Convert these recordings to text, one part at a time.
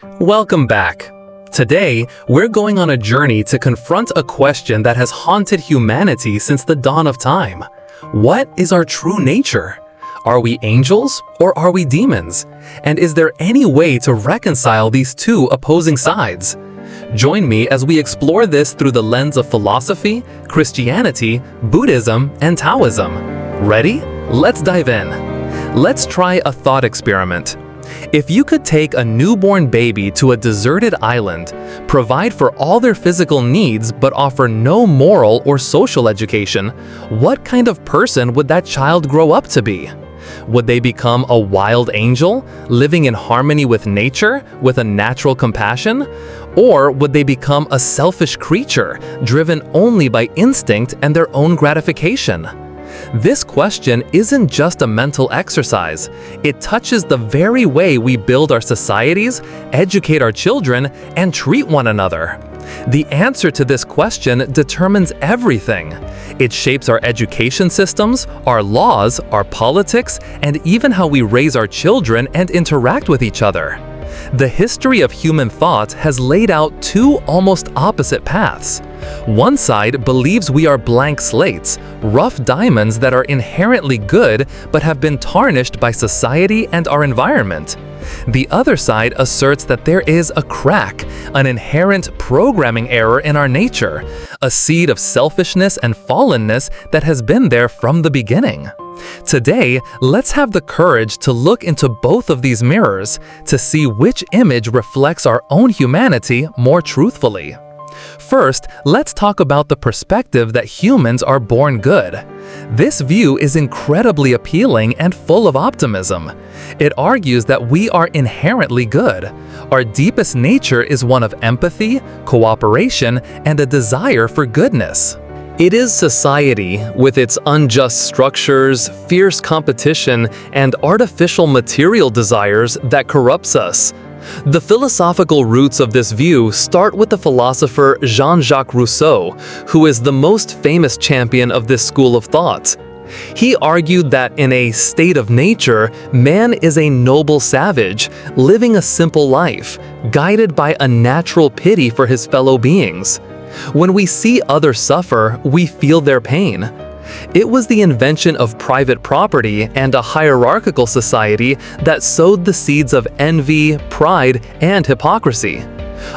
Welcome back. Today, we're going on a journey to confront a question that has haunted humanity since the dawn of time. What is our true nature? Are we angels or are we demons? And is there any way to reconcile these two opposing sides? Join me as we explore this through the lens of philosophy, Christianity, Buddhism, and Taoism. Ready? Let's dive in. Let's try a thought experiment. If you could take a newborn baby to a deserted island, provide for all their physical needs but offer no moral or social education, what kind of person would that child grow up to be? Would they become a wild angel, living in harmony with nature, with a natural compassion? Or would they become a selfish creature, driven only by instinct and their own gratification? This question isn't just a mental exercise. It touches the very way we build our societies, educate our children, and treat one another. The answer to this question determines everything. It shapes our education systems, our laws, our politics, and even how we raise our children and interact with each other. The history of human thought has laid out two almost opposite paths. One side believes we are blank slates, rough diamonds that are inherently good but have been tarnished by society and our environment. The other side asserts that there is a crack, an inherent programming error in our nature, a seed of selfishness and fallenness that has been there from the beginning. Today, let's have the courage to look into both of these mirrors to see which image reflects our own humanity more truthfully. First, let's talk about the perspective that humans are born good. This view is incredibly appealing and full of optimism. It argues that we are inherently good. Our deepest nature is one of empathy, cooperation, and a desire for goodness. It is society, with its unjust structures, fierce competition, and artificial material desires that corrupts us. The philosophical roots of this view start with the philosopher Jean-Jacques Rousseau, who is the most famous champion of this school of thought. He argued that in a state of nature, man is a noble savage, living a simple life, guided by a natural pity for his fellow beings. When we see others suffer, we feel their pain. It was the invention of private property and a hierarchical society that sowed the seeds of envy, pride, and hypocrisy.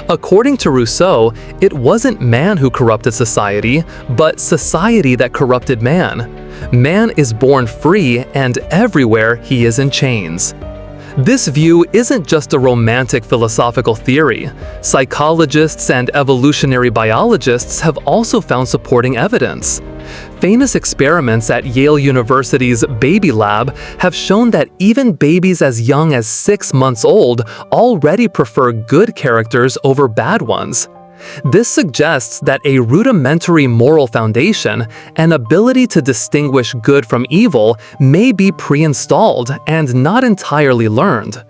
According to Rousseau, it wasn't man who corrupted society, but society that corrupted man. Man is born free, and everywhere he is in chains. This view isn't just a romantic philosophical theory. Psychologists and evolutionary biologists have also found supporting evidence. Famous experiments at Yale University's Baby Lab have shown that even babies as young as 6 months old already prefer good characters over bad ones. This suggests that a rudimentary moral foundation, an ability to distinguish good from evil, may be pre-installed and not entirely learned.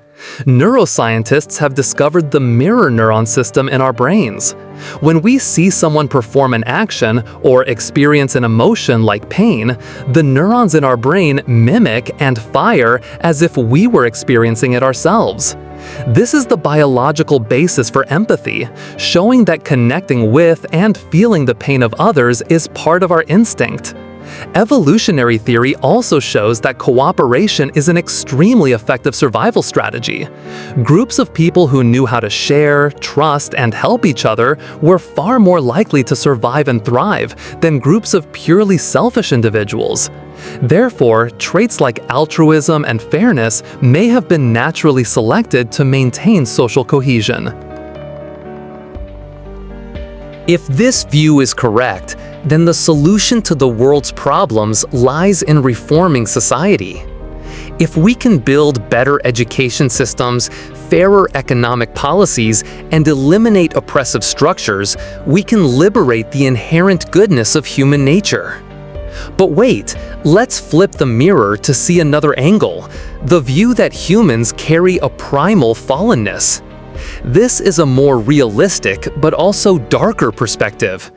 Neuroscientists have discovered the mirror neuron system in our brains. When we see someone perform an action or experience an emotion like pain, the neurons in our brain mimic and fire as if we were experiencing it ourselves. This is the biological basis for empathy, showing that connecting with and feeling the pain of others is part of our instinct. Evolutionary theory also shows that cooperation is an extremely effective survival strategy. Groups of people who knew how to share, trust, and help each other were far more likely to survive and thrive than groups of purely selfish individuals. Therefore, traits like altruism and fairness may have been naturally selected to maintain social cohesion. If this view is correct, then the solution to the world's problems lies in reforming society. If we can build better education systems, fairer economic policies, and eliminate oppressive structures, we can liberate the inherent goodness of human nature. But wait, let's flip the mirror to see another angle, the view that humans carry a primal fallenness. This is a more realistic but also darker perspective.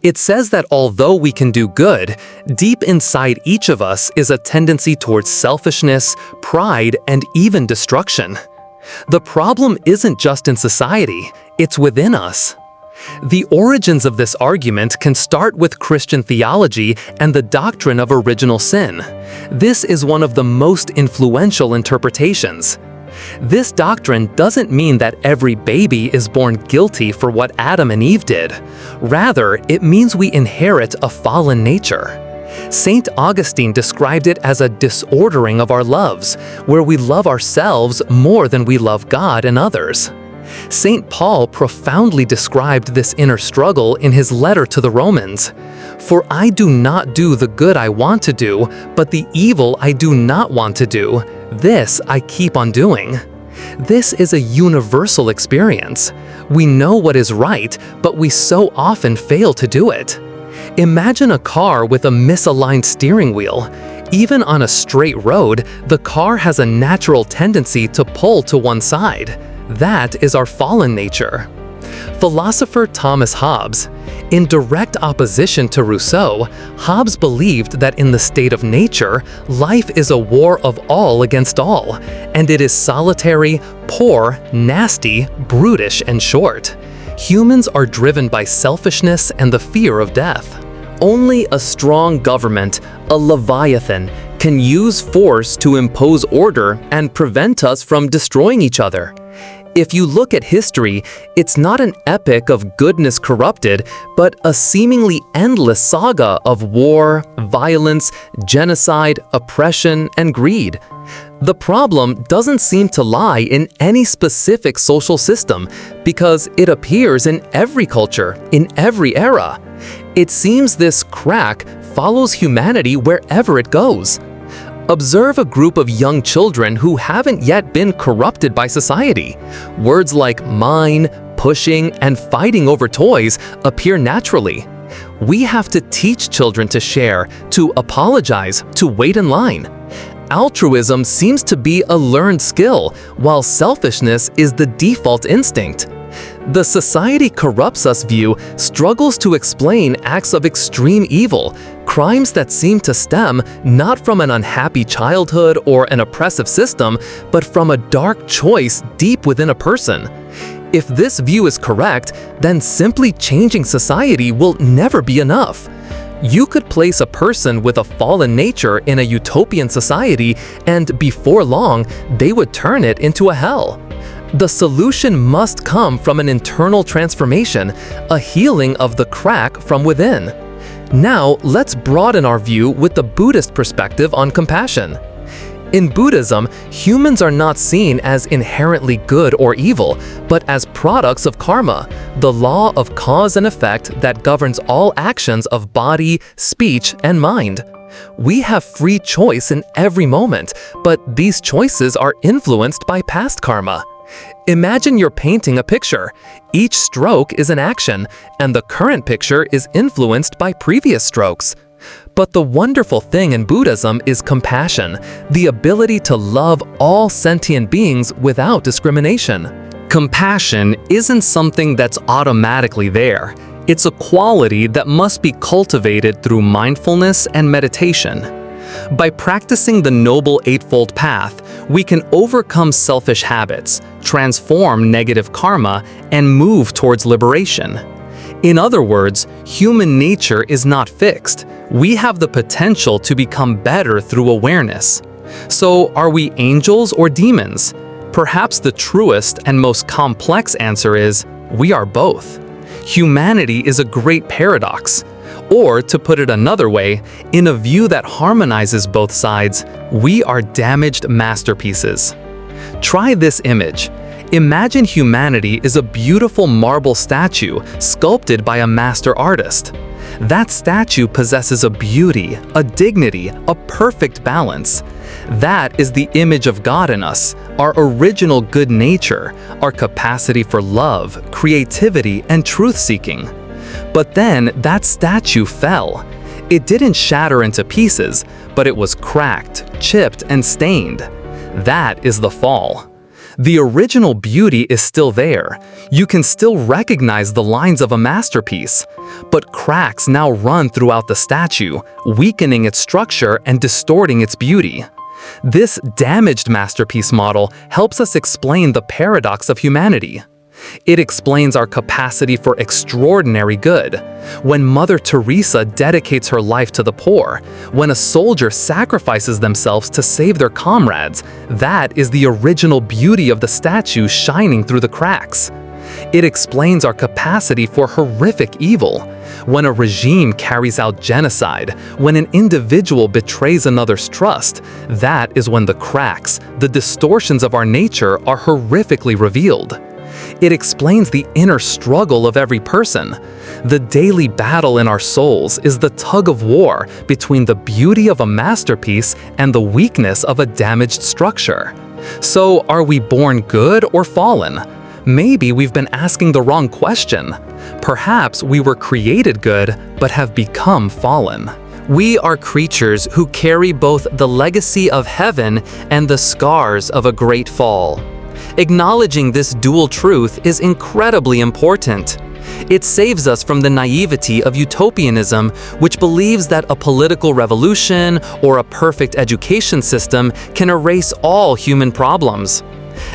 It says that although we can do good, deep inside each of us is a tendency towards selfishness, pride, and even destruction. The problem isn't just in society, it's within us. The origins of this argument can start with Christian theology and the doctrine of original sin. This is one of the most influential interpretations. This doctrine doesn't mean that every baby is born guilty for what Adam and Eve did. Rather, it means we inherit a fallen nature. St. Augustine described it as a disordering of our loves, where we love ourselves more than we love God and others. St. Paul profoundly described this inner struggle in his letter to the Romans. "For I do not do the good I want to do, but the evil I do not want to do, this I keep on doing." This is a universal experience. We know what is right, but we so often fail to do it. Imagine a car with a misaligned steering wheel. Even on a straight road, the car has a natural tendency to pull to one side. That is our fallen nature. Philosopher Thomas Hobbes, in direct opposition to Rousseau, Hobbes believed that in the state of nature, life is a war of all against all, and it is solitary, poor, nasty, brutish, and short. Humans are driven by selfishness and the fear of death. Only a strong government, a leviathan, can use force to impose order and prevent us from destroying each other. If you look at history, it's not an epic of goodness corrupted, but a seemingly endless saga of war, violence, genocide, oppression, and greed. The problem doesn't seem to lie in any specific social system, because it appears in every culture, in every era. It seems this crack follows humanity wherever it goes. Observe a group of young children who haven't yet been corrupted by society. Words like mine, pushing, and fighting over toys appear naturally. We have to teach children to share, to apologize, to wait in line. Altruism seems to be a learned skill, while selfishness is the default instinct. The society corrupts us view struggles to explain acts of extreme evil, crimes that seem to stem not from an unhappy childhood or an oppressive system, but from a dark choice deep within a person. If this view is correct, then simply changing society will never be enough. You could place a person with a fallen nature in a utopian society, and before long, they would turn it into a hell. The solution must come from an internal transformation, a healing of the crack from within. Now, let's broaden our view with the Buddhist perspective on compassion. In Buddhism, humans are not seen as inherently good or evil, but as products of karma, the law of cause and effect that governs all actions of body, speech, and mind. We have free choice in every moment, but these choices are influenced by past karma. Imagine you're painting a picture. Each stroke is an action, and the current picture is influenced by previous strokes. But the wonderful thing in Buddhism is compassion, the ability to love all sentient beings without discrimination. Compassion isn't something that's automatically there. It's a quality that must be cultivated through mindfulness and meditation. By practicing the Noble Eightfold Path, we can overcome selfish habits, transform negative karma, and move towards liberation. In other words, human nature is not fixed. We have the potential to become better through awareness. So, are we angels or demons? Perhaps the truest and most complex answer is, we are both. Humanity is a great paradox. Or, to put it another way, in a view that harmonizes both sides, we are damaged masterpieces. Try this image. Imagine humanity is a beautiful marble statue sculpted by a master artist. That statue possesses a beauty, a dignity, a perfect balance. That is the image of God in us, our original good nature, our capacity for love, creativity, and truth-seeking. But then that statue fell. It didn't shatter into pieces, but it was cracked, chipped, and stained. That is the fall. The original beauty is still there. You can still recognize the lines of a masterpiece. But cracks now run throughout the statue, weakening its structure and distorting its beauty. This damaged masterpiece model helps us explain the paradox of humanity. It explains our capacity for extraordinary good. When Mother Teresa dedicates her life to the poor, when a soldier sacrifices themselves to save their comrades, that is the original beauty of the statue shining through the cracks. It explains our capacity for horrific evil. When a regime carries out genocide, when an individual betrays another's trust, that is when the cracks, the distortions of our nature are horrifically revealed. It explains the inner struggle of every person. The daily battle in our souls is the tug of war between the beauty of a masterpiece and the weakness of a damaged structure. So, are we born good or fallen? Maybe we've been asking the wrong question. Perhaps we were created good, but have become fallen. We are creatures who carry both the legacy of heaven and the scars of a great fall. Acknowledging this dual truth is incredibly important. It saves us from the naivety of utopianism, which believes that a political revolution or a perfect education system can erase all human problems.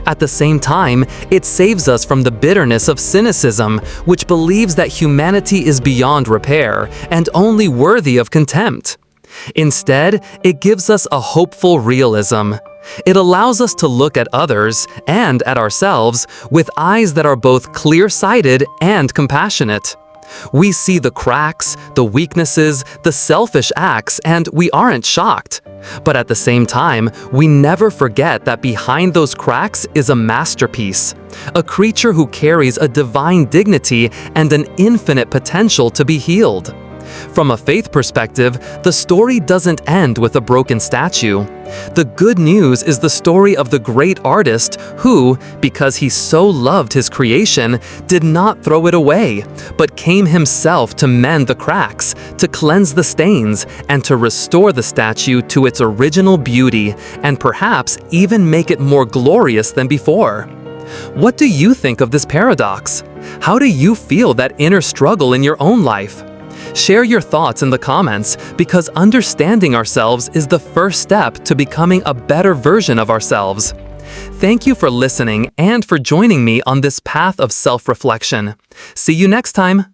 At the same time, it saves us from the bitterness of cynicism, which believes that humanity is beyond repair and only worthy of contempt. Instead, it gives us a hopeful realism. It allows us to look at others and at ourselves with eyes that are both clear-sighted and compassionate. We see the cracks, the weaknesses, the selfish acts, and we aren't shocked. But at the same time, we never forget that behind those cracks is a masterpiece, a creature who carries a divine dignity and an infinite potential to be healed. From a faith perspective, the story doesn't end with a broken statue. The good news is the story of the great artist who, because he so loved his creation, did not throw it away, but came himself to mend the cracks, to cleanse the stains, and to restore the statue to its original beauty, and perhaps even make it more glorious than before. What do you think of this paradox? How do you feel that inner struggle in your own life? Share your thoughts in the comments, because understanding ourselves is the first step to becoming a better version of ourselves. Thank you for listening and for joining me on this path of self-reflection. See you next time.